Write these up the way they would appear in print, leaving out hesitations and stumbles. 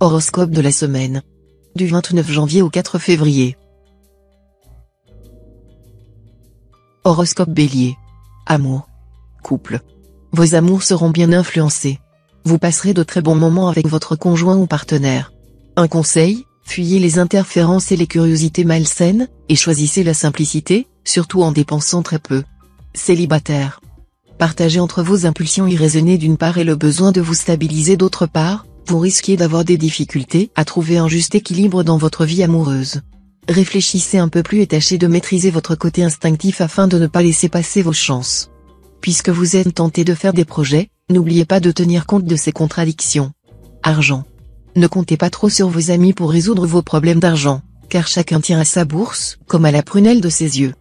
Horoscope de la semaine. Du 29 janvier au 4 février. Horoscope Bélier. Amour. Couple. Vos amours seront bien influencés. Vous passerez de très bons moments avec votre conjoint ou partenaire. Un conseil, fuyez les interférences et les curiosités malsaines, et choisissez la simplicité, surtout en dépensant très peu. Célibataire. Partagez entre vos impulsions irraisonnées d'une part et le besoin de vous stabiliser d'autre part, vous risquez d'avoir des difficultés à trouver un juste équilibre dans votre vie amoureuse. Réfléchissez un peu plus et tâchez de maîtriser votre côté instinctif afin de ne pas laisser passer vos chances. Puisque vous êtes tenté de faire des projets, n'oubliez pas de tenir compte de ces contradictions. Argent. Ne comptez pas trop sur vos amis pour résoudre vos problèmes d'argent, car chacun tient à sa bourse, comme à la prunelle de ses yeux.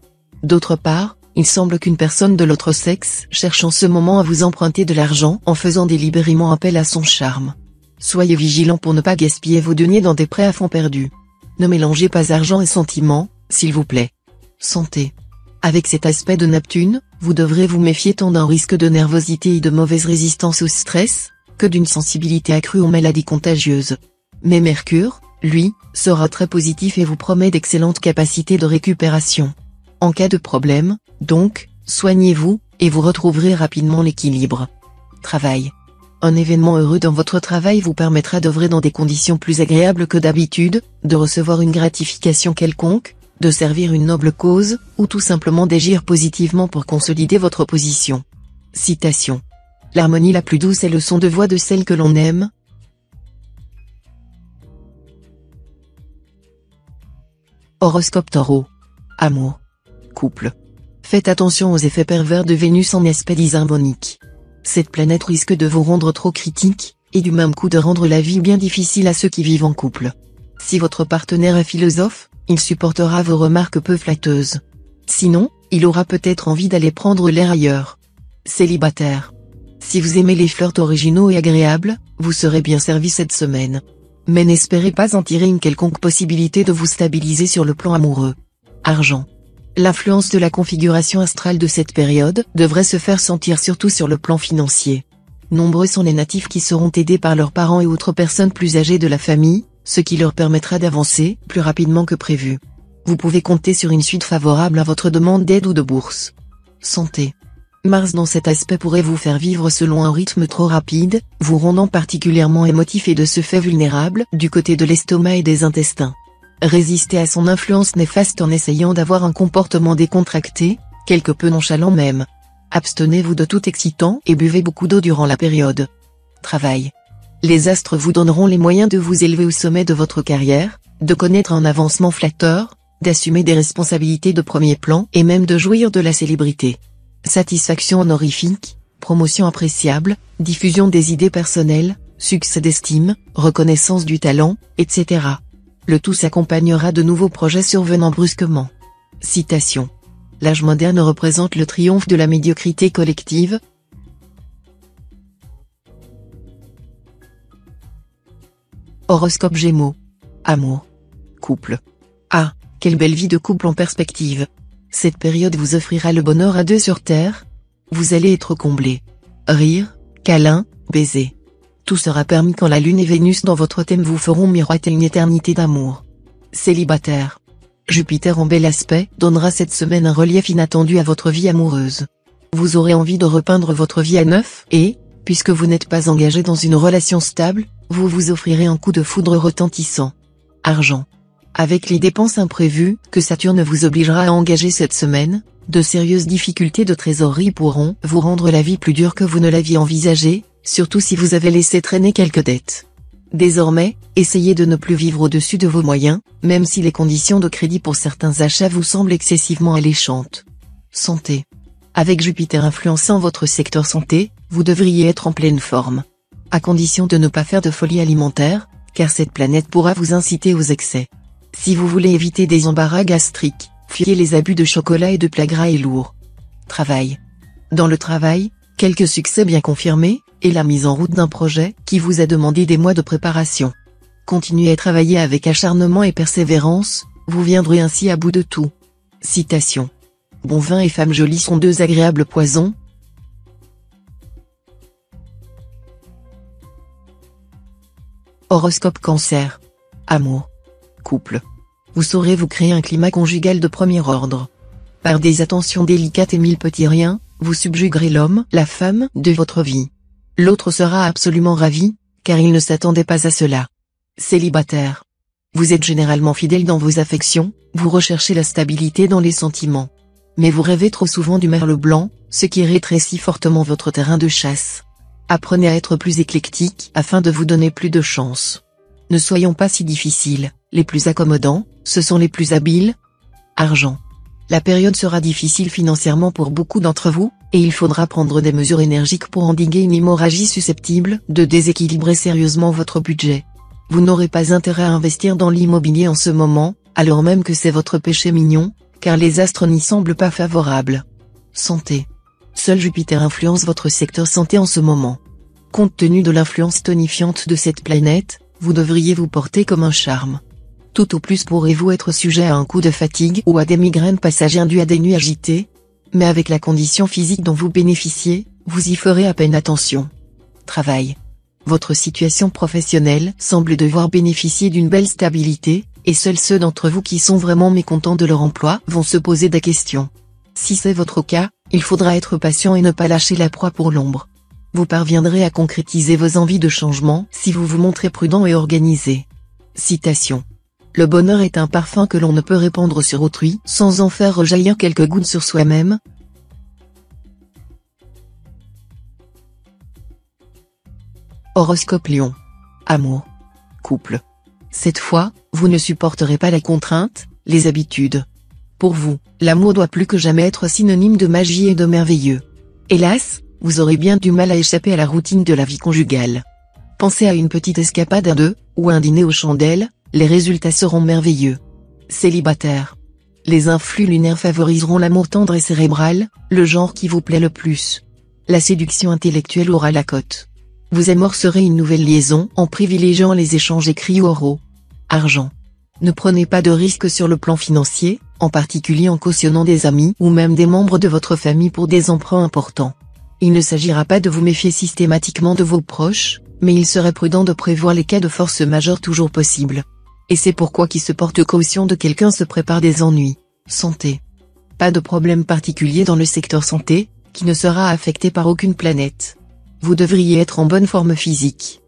D'autre part, il semble qu'une personne de l'autre sexe cherche en ce moment à vous emprunter de l'argent en faisant délibérément appel à son charme. Soyez vigilant pour ne pas gaspiller vos deniers dans des prêts à fonds perdus. Ne mélangez pas argent et sentiments, s'il vous plaît. Santé. Avec cet aspect de Neptune, vous devrez vous méfier tant d'un risque de nervosité et de mauvaise résistance au stress, que d'une sensibilité accrue aux maladies contagieuses. Mais Mercure, lui, sera très positif et vous promet d'excellentes capacités de récupération. En cas de problème, donc, soignez-vous, et vous retrouverez rapidement l'équilibre. Travail. Un événement heureux dans votre travail vous permettra d'œuvrer dans des conditions plus agréables que d'habitude, de recevoir une gratification quelconque, de servir une noble cause, ou tout simplement d'agir positivement pour consolider votre position. Citation. L'harmonie la plus douce est le son de voix de celle que l'on aime. Horoscope Taureau. Amour. Couple. Faites attention aux effets pervers de Vénus en aspect disharmonique. Cette planète risque de vous rendre trop critique, et du même coup de rendre la vie bien difficile à ceux qui vivent en couple. Si votre partenaire est philosophe, il supportera vos remarques peu flatteuses. Sinon, il aura peut-être envie d'aller prendre l'air ailleurs. Célibataire. Si vous aimez les flirts originaux et agréables, vous serez bien servi cette semaine. Mais n'espérez pas en tirer une quelconque possibilité de vous stabiliser sur le plan amoureux. Argent. L'influence de la configuration astrale de cette période devrait se faire sentir surtout sur le plan financier. Nombreux sont les natifs qui seront aidés par leurs parents et autres personnes plus âgées de la famille, ce qui leur permettra d'avancer plus rapidement que prévu. Vous pouvez compter sur une suite favorable à votre demande d'aide ou de bourse. Santé. Mars dans cet aspect pourrait vous faire vivre selon un rythme trop rapide, vous rendant particulièrement émotif et de ce fait vulnérable du côté de l'estomac et des intestins. Résistez à son influence néfaste en essayant d'avoir un comportement décontracté, quelque peu nonchalant même. Abstenez-vous de tout excitant et buvez beaucoup d'eau durant la période. Travail. Les astres vous donneront les moyens de vous élever au sommet de votre carrière, de connaître un avancement flatteur, d'assumer des responsabilités de premier plan et même de jouir de la célébrité. Satisfaction honorifique, promotion appréciable, diffusion des idées personnelles, succès d'estime, reconnaissance du talent, etc. Le tout s'accompagnera de nouveaux projets survenant brusquement. Citation. L'âge moderne représente le triomphe de la médiocrité collective. Horoscope Gémeaux. Amour. Couple. Ah, quelle belle vie de couple en perspective. Cette période vous offrira le bonheur à deux sur terre. Vous allez être comblés. Rire, câlin, baiser. Tout sera permis quand la Lune et Vénus dans votre thème vous feront miroiter une éternité d'amour. Célibataire. Jupiter en bel aspect donnera cette semaine un relief inattendu à votre vie amoureuse. Vous aurez envie de repeindre votre vie à neuf et, puisque vous n'êtes pas engagé dans une relation stable, vous vous offrirez un coup de foudre retentissant. Argent. Avec les dépenses imprévues que Saturne vous obligera à engager cette semaine, de sérieuses difficultés de trésorerie pourront vous rendre la vie plus dure que vous ne l'aviez envisagé, surtout si vous avez laissé traîner quelques dettes. Désormais, essayez de ne plus vivre au-dessus de vos moyens, même si les conditions de crédit pour certains achats vous semblent excessivement alléchantes. Santé. Avec Jupiter influençant votre secteur santé, vous devriez être en pleine forme. À condition de ne pas faire de folie alimentaire, car cette planète pourra vous inciter aux excès. Si vous voulez éviter des embarras gastriques, fuyez les abus de chocolat et de plats gras et lourds. Travail. Dans le travail, quelques succès bien confirmés, et la mise en route d'un projet qui vous a demandé des mois de préparation. Continuez à travailler avec acharnement et persévérance, vous viendrez ainsi à bout de tout. Citation. Bon vin et femme jolie sont deux agréables poisons. Horoscope Cancer. Amour. Couple. Vous saurez vous créer un climat conjugal de premier ordre. Par des attentions délicates et mille petits riens, vous subjuguerez l'homme, la femme, de votre vie. L'autre sera absolument ravi, car il ne s'attendait pas à cela. Célibataire. Vous êtes généralement fidèle dans vos affections, vous recherchez la stabilité dans les sentiments. Mais vous rêvez trop souvent du merle blanc, ce qui rétrécit fortement votre terrain de chasse. Apprenez à être plus éclectique afin de vous donner plus de chance. Ne soyons pas si difficiles, les plus accommodants, ce sont les plus habiles. Argent. La période sera difficile financièrement pour beaucoup d'entre vous, et il faudra prendre des mesures énergiques pour endiguer une hémorragie susceptible de déséquilibrer sérieusement votre budget. Vous n'aurez pas intérêt à investir dans l'immobilier en ce moment, alors même que c'est votre péché mignon, car les astres n'y semblent pas favorables. Santé. Seul Jupiter influence votre secteur santé en ce moment. Compte tenu de l'influence tonifiante de cette planète, vous devriez vous porter comme un charme. Tout au plus pourrez-vous être sujet à un coup de fatigue ou à des migraines passagères dues à des nuits agitées, mais avec la condition physique dont vous bénéficiez, vous y ferez à peine attention. Travail. Votre situation professionnelle semble devoir bénéficier d'une belle stabilité, et seuls ceux d'entre vous qui sont vraiment mécontents de leur emploi vont se poser des questions. Si c'est votre cas, il faudra être patient et ne pas lâcher la proie pour l'ombre. Vous parviendrez à concrétiser vos envies de changement si vous vous montrez prudent et organisé. Citation. Le bonheur est un parfum que l'on ne peut répandre sur autrui sans en faire rejaillir quelques gouttes sur soi-même. Horoscope Lion. Amour. Couple. Cette fois, vous ne supporterez pas la contrainte, les habitudes. Pour vous, l'amour doit plus que jamais être synonyme de magie et de merveilleux. Hélas, vous aurez bien du mal à échapper à la routine de la vie conjugale. Pensez à une petite escapade à deux, ou un dîner aux chandelles, les résultats seront merveilleux. Célibataire. Les influx lunaires favoriseront l'amour tendre et cérébral, le genre qui vous plaît le plus. La séduction intellectuelle aura la cote. Vous amorcerez une nouvelle liaison en privilégiant les échanges écrits ou oraux. Argent. Ne prenez pas de risques sur le plan financier, en particulier en cautionnant des amis ou même des membres de votre famille pour des emprunts importants. Il ne s'agira pas de vous méfier systématiquement de vos proches, mais il serait prudent de prévoir les cas de force majeure toujours possibles. Et c'est pourquoi qui se porte caution de quelqu'un se prépare des ennuis. Santé. Pas de problème particulier dans le secteur santé, qui ne sera affecté par aucune planète. Vous devriez être en bonne forme physique.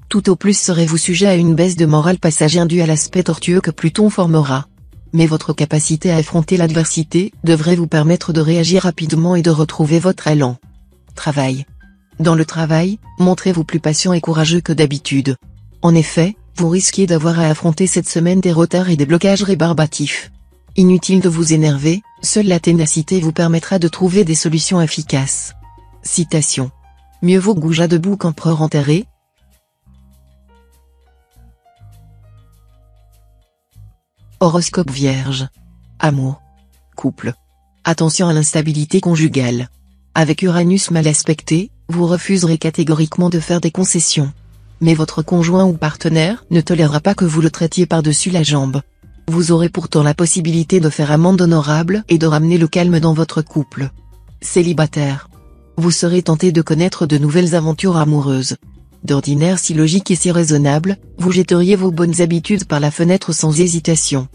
Tout au plus serez-vous sujet à une baisse de morale passagère due à l'aspect tortueux que Pluton formera. Mais votre capacité à affronter l'adversité devrait vous permettre de réagir rapidement et de retrouver votre élan. Travail. Dans le travail, montrez-vous plus patient et courageux que d'habitude. En effet, vous risquez d'avoir à affronter cette semaine des retards et des blocages rébarbatifs. Inutile de vous énerver, seule la ténacité vous permettra de trouver des solutions efficaces. Citation. Mieux vaut goujat debout qu'empereur enterré. Horoscope Vierge. Amour. Couple. Attention à l'instabilité conjugale. Avec Uranus mal aspecté, vous refuserez catégoriquement de faire des concessions. Mais votre conjoint ou partenaire ne tolérera pas que vous le traitiez par-dessus la jambe. Vous aurez pourtant la possibilité de faire amende honorable et de ramener le calme dans votre couple. Célibataire. Vous serez tenté de connaître de nouvelles aventures amoureuses. D'ordinaire si logique et si raisonnable, vous jetteriez vos bonnes habitudes par la fenêtre sans hésitation.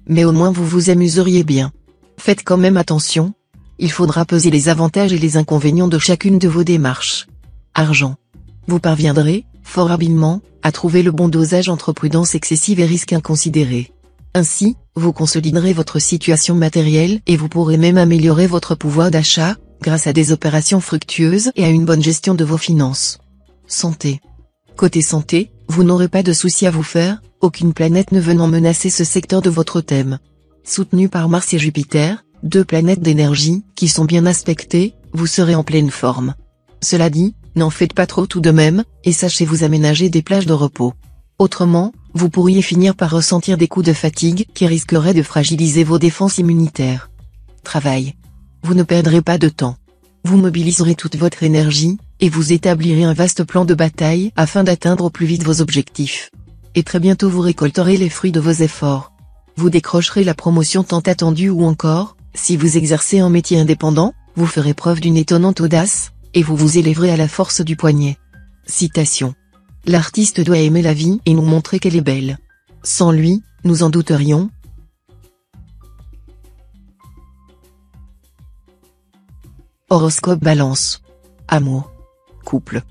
Mais au moins vous vous amuseriez bien. Faites quand même attention. Il faudra peser les avantages et les inconvénients de chacune de vos démarches. Argent. Vous parviendrez, fort habilement, à trouver le bon dosage entre prudence excessive et risque inconsidéré. Ainsi, vous consoliderez votre situation matérielle et vous pourrez même améliorer votre pouvoir d'achat, grâce à des opérations fructueuses et à une bonne gestion de vos finances. Santé. Côté santé, vous n'aurez pas de soucis à vous faire, aucune planète ne venant menacer ce secteur de votre thème. Soutenu par Mars et Jupiter, deux planètes d'énergie, qui sont bien aspectées, vous serez en pleine forme. Cela dit, n'en faites pas trop tout de même, et sachez vous aménager des plages de repos. Autrement, vous pourriez finir par ressentir des coups de fatigue qui risqueraient de fragiliser vos défenses immunitaires. Travail. Vous ne perdrez pas de temps. Vous mobiliserez toute votre énergie, et vous établirez un vaste plan de bataille afin d'atteindre au plus vite vos objectifs. Et très bientôt vous récolterez les fruits de vos efforts. Vous décrocherez la promotion tant attendue ou encore, si vous exercez un métier indépendant, vous ferez preuve d'une étonnante audace, et vous vous élèverez à la force du poignet. Citation. L'artiste doit aimer la vie et nous montrer qu'elle est belle. Sans lui, nous en douterions. Horoscope Balance. Amour. Couple.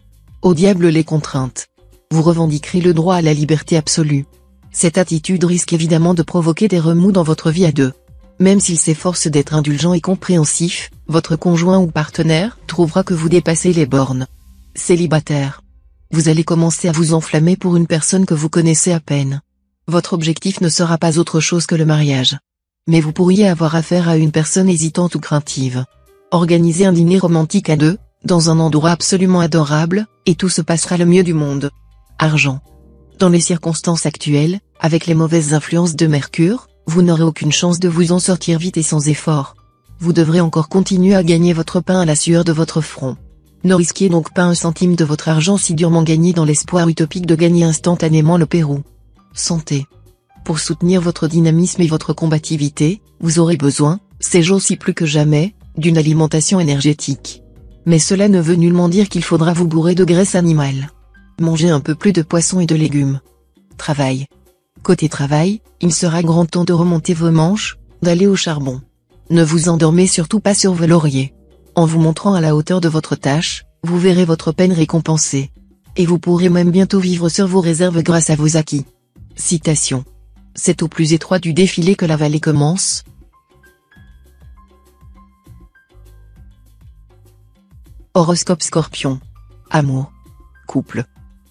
Au diable les contraintes. Vous revendiquerez le droit à la liberté absolue. Cette attitude risque évidemment de provoquer des remous dans votre vie à deux. Même s'il s'efforce d'être indulgent et compréhensif, votre conjoint ou partenaire trouvera que vous dépassez les bornes. Célibataire. Vous allez commencer à vous enflammer pour une personne que vous connaissez à peine. Votre objectif ne sera pas autre chose que le mariage. Mais vous pourriez avoir affaire à une personne hésitante ou craintive. Organisez un dîner romantique à deux, dans un endroit absolument adorable, et tout se passera le mieux du monde. Argent. Dans les circonstances actuelles, avec les mauvaises influences de Mercure, vous n'aurez aucune chance de vous en sortir vite et sans effort. Vous devrez encore continuer à gagner votre pain à la sueur de votre front. Ne risquez donc pas un centime de votre argent si durement gagné dans l'espoir utopique de gagner instantanément le Pérou. Santé. Pour soutenir votre dynamisme et votre combativité, vous aurez besoin, ces jours-ci plus que jamais, d'une alimentation énergétique. Mais cela ne veut nullement dire qu'il faudra vous bourrer de graisse animale. Mangez un peu plus de poissons et de légumes. Travail. Côté travail, il sera grand temps de remonter vos manches, d'aller au charbon. Ne vous endormez surtout pas sur vos lauriers. En vous montrant à la hauteur de votre tâche, vous verrez votre peine récompensée. Et vous pourrez même bientôt vivre sur vos réserves grâce à vos acquis. Citation. C'est au plus étroit du défilé que la vallée commence. Horoscope Scorpion. Amour. Couple.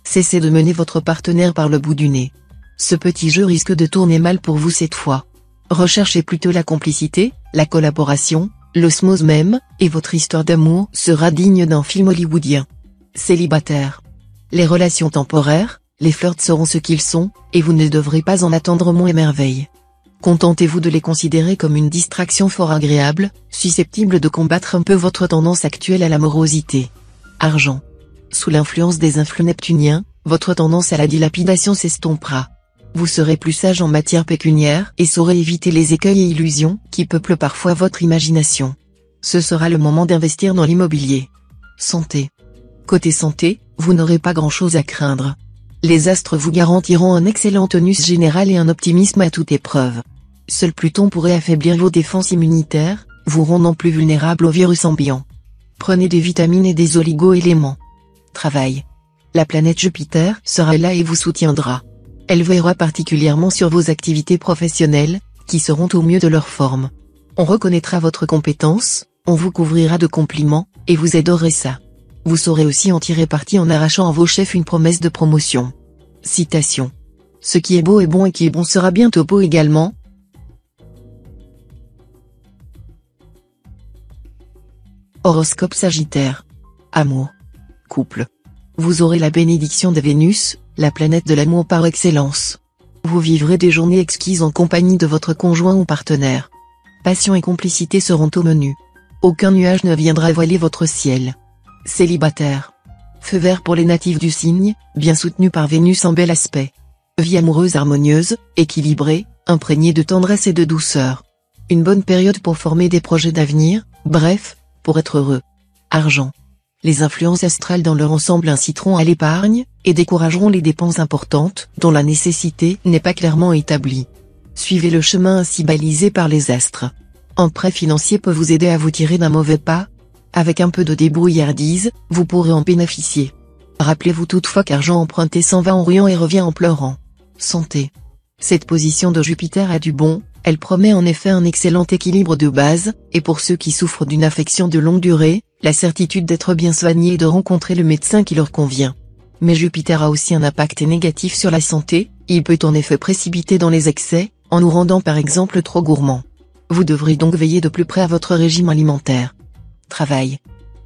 Cessez de mener votre partenaire par le bout du nez. Ce petit jeu risque de tourner mal pour vous cette fois. Recherchez plutôt la complicité, la collaboration, l'osmose même, et votre histoire d'amour sera digne d'un film hollywoodien. Célibataire. Les relations temporaires, les flirts seront ce qu'ils sont, et vous ne devrez pas en attendre moins et merveilles. Contentez-vous de les considérer comme une distraction fort agréable, susceptible de combattre un peu votre tendance actuelle à la morosité. Argent. Sous l'influence des influx neptuniens, votre tendance à la dilapidation s'estompera. Vous serez plus sage en matière pécuniaire et saurez éviter les écueils et illusions qui peuplent parfois votre imagination. Ce sera le moment d'investir dans l'immobilier. Santé. Côté santé, vous n'aurez pas grand-chose à craindre. Les astres vous garantiront un excellent tonus général et un optimisme à toute épreuve. Seul Pluton pourrait affaiblir vos défenses immunitaires, vous rendant plus vulnérable aux virus ambiants. Prenez des vitamines et des oligo-éléments. Travail. La planète Jupiter sera là et vous soutiendra. Elle veillera particulièrement sur vos activités professionnelles, qui seront au mieux de leur forme. On reconnaîtra votre compétence, on vous couvrira de compliments, et vous adorerez ça. Vous saurez aussi en tirer parti en arrachant à vos chefs une promesse de promotion. Citation. Ce qui est beau est bon et qui est bon sera bientôt beau également. Horoscope Sagittaire. Amour. Couple. Vous aurez la bénédiction de Vénus, la planète de l'amour par excellence. Vous vivrez des journées exquises en compagnie de votre conjoint ou partenaire. Passion et complicité seront au menu. Aucun nuage ne viendra voiler votre ciel. Célibataire. Feu vert pour les natifs du signe, bien soutenu par Vénus en bel aspect. Vie amoureuse harmonieuse, équilibrée, imprégnée de tendresse et de douceur. Une bonne période pour former des projets d'avenir, bref, pour être heureux. Argent. Les influences astrales dans leur ensemble inciteront à l'épargne, et décourageront les dépenses importantes, dont la nécessité n'est pas clairement établie. Suivez le chemin ainsi balisé par les astres. Un prêt financier peut vous aider à vous tirer d'un mauvais pas. Avec un peu de débrouillardise, vous pourrez en bénéficier. Rappelez-vous toutefois qu'argent emprunté s'en va en riant et revient en pleurant. Santé. Cette position de Jupiter a du bon, elle promet en effet un excellent équilibre de base, et pour ceux qui souffrent d'une affection de longue durée, la certitude d'être bien soignés et de rencontrer le médecin qui leur convient. Mais Jupiter a aussi un impact négatif sur la santé, il peut en effet précipiter dans les excès, en nous rendant par exemple trop gourmands. Vous devrez donc veiller de plus près à votre régime alimentaire. Travail.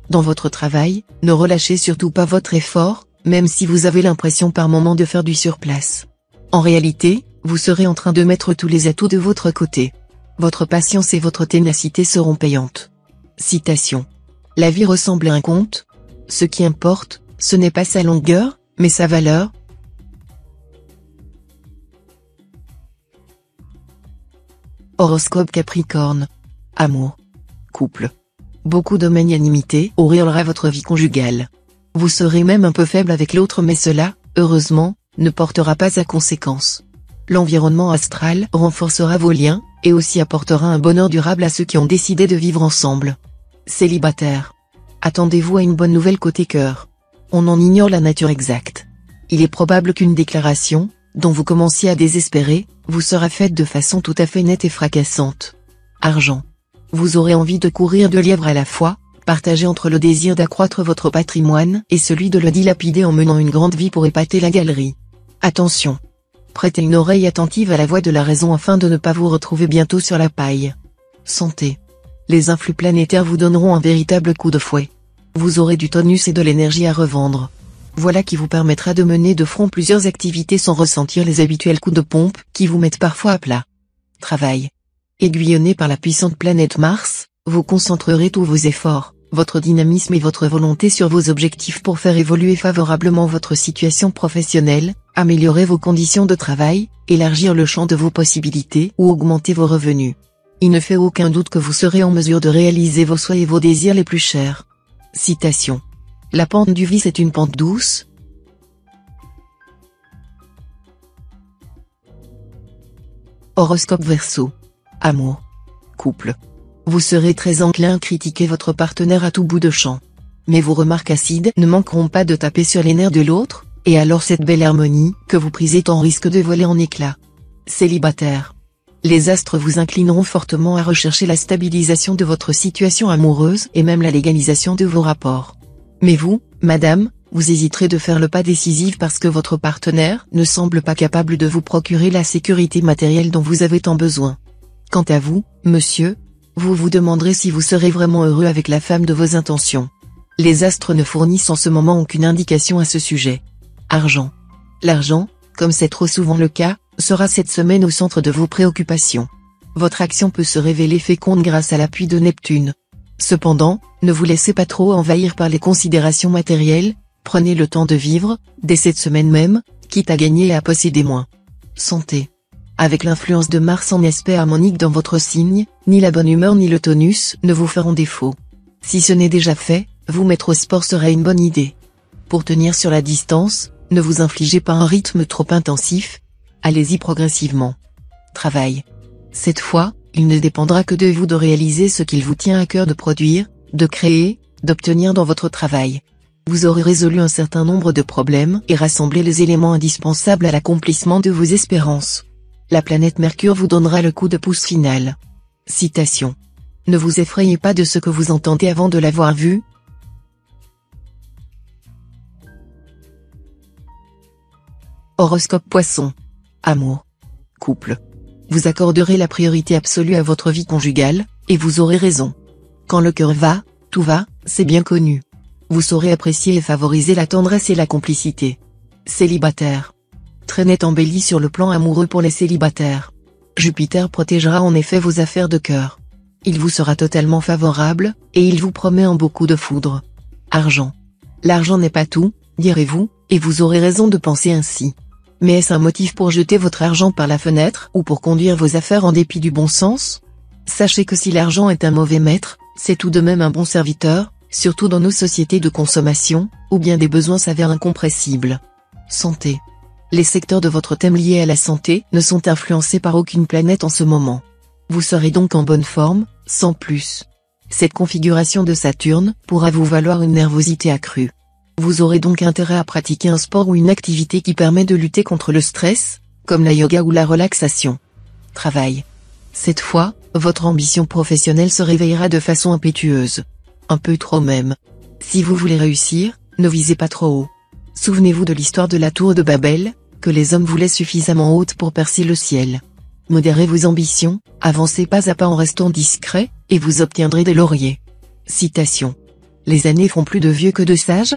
Dans votre travail, ne relâchez surtout pas votre effort, même si vous avez l'impression par moment de faire du surplace. En réalité, vous serez en train de mettre tous les atouts de votre côté. Votre patience et votre ténacité seront payantes. Citation. La vie ressemble à un conte. Ce qui importe, ce n'est pas sa longueur, mais sa valeur. Horoscope Capricorne. Amour. Couple. Beaucoup de magnanimité auréolera votre vie conjugale. Vous serez même un peu faible avec l'autre mais cela, heureusement, ne portera pas à conséquence. L'environnement astral renforcera vos liens, et aussi apportera un bonheur durable à ceux qui ont décidé de vivre ensemble. Célibataire. Attendez-vous à une bonne nouvelle côté cœur. On en ignore la nature exacte. Il est probable qu'une déclaration, dont vous commenciez à désespérer, vous sera faite de façon tout à fait nette et fracassante. Argent. Vous aurez envie de courir 2 lièvres à la fois, partagé entre le désir d'accroître votre patrimoine et celui de le dilapider en menant une grande vie pour épater la galerie. Attention. Prêtez une oreille attentive à la voix de la raison afin de ne pas vous retrouver bientôt sur la paille. Santé. Les influx planétaires vous donneront un véritable coup de fouet. Vous aurez du tonus et de l'énergie à revendre. Voilà qui vous permettra de mener de front plusieurs activités sans ressentir les habituels coups de pompe qui vous mettent parfois à plat. Travail. Aiguillonné par la puissante planète Mars, vous concentrerez tous vos efforts, votre dynamisme et votre volonté sur vos objectifs pour faire évoluer favorablement votre situation professionnelle, améliorer vos conditions de travail, élargir le champ de vos possibilités ou augmenter vos revenus. Il ne fait aucun doute que vous serez en mesure de réaliser vos souhaits et vos désirs les plus chers. Citation. La pente du vice est une pente douce. Horoscope Verseau. Amour. Couple. Vous serez très enclin à critiquer votre partenaire à tout bout de champ. Mais vos remarques acides ne manqueront pas de taper sur les nerfs de l'autre, et alors cette belle harmonie que vous prisez tant risque de voler en éclats. Célibataire. Les astres vous inclineront fortement à rechercher la stabilisation de votre situation amoureuse et même la légalisation de vos rapports. Mais vous, madame, vous hésiterez de faire le pas décisif parce que votre partenaire ne semble pas capable de vous procurer la sécurité matérielle dont vous avez tant besoin. Quant à vous, monsieur, vous vous demanderez si vous serez vraiment heureux avec la femme de vos intentions. Les astres ne fournissent en ce moment aucune indication à ce sujet. Argent. L'argent, comme c'est trop souvent le cas, sera cette semaine au centre de vos préoccupations. Votre action peut se révéler féconde grâce à l'appui de Neptune. Cependant, ne vous laissez pas trop envahir par les considérations matérielles, prenez le temps de vivre, dès cette semaine même, quitte à gagner et à posséder moins. Santé. Avec l'influence de Mars en aspect harmonique dans votre signe, ni la bonne humeur ni le tonus ne vous feront défaut. Si ce n'est déjà fait, vous mettre au sport serait une bonne idée. Pour tenir sur la distance, ne vous infligez pas un rythme trop intensif, allez-y progressivement. Travail. Cette fois, il ne dépendra que de vous de réaliser ce qu'il vous tient à cœur de produire, de créer, d'obtenir dans votre travail. Vous aurez résolu un certain nombre de problèmes et rassemblé les éléments indispensables à l'accomplissement de vos espérances. La planète Mercure vous donnera le coup de pouce final. Citation. Ne vous effrayez pas de ce que vous entendez avant de l'avoir vu. Horoscope Poisson. Amour. Couple. Vous accorderez la priorité absolue à votre vie conjugale, et vous aurez raison. Quand le cœur va, tout va, c'est bien connu. Vous saurez apprécier et favoriser la tendresse et la complicité. Célibataire. Très net embelli sur le plan amoureux pour les célibataires. Jupiter protégera en effet vos affaires de cœur. Il vous sera totalement favorable, et il vous promet un beau coup de foudre. Argent. L'argent n'est pas tout, direz-vous, et vous aurez raison de penser ainsi. Mais est-ce un motif pour jeter votre argent par la fenêtre ou pour conduire vos affaires en dépit du bon sens? Sachez que si l'argent est un mauvais maître, c'est tout de même un bon serviteur, surtout dans nos sociétés de consommation, où bien des besoins s'avèrent incompressibles. Santé. Les secteurs de votre thème liés à la santé ne sont influencés par aucune planète en ce moment. Vous serez donc en bonne forme, sans plus. Cette configuration de Saturne pourra vous valoir une nervosité accrue. Vous aurez donc intérêt à pratiquer un sport ou une activité qui permet de lutter contre le stress, comme la yoga ou la relaxation. Travail. Cette fois, votre ambition professionnelle se réveillera de façon impétueuse. Un peu trop même. Si vous voulez réussir, ne visez pas trop haut. Souvenez-vous de l'histoire de la tour de Babel, que les hommes voulaient suffisamment haute pour percer le ciel. Modérez vos ambitions, avancez pas à pas en restant discret, et vous obtiendrez des lauriers. Citation. Les années font plus de vieux que de sages,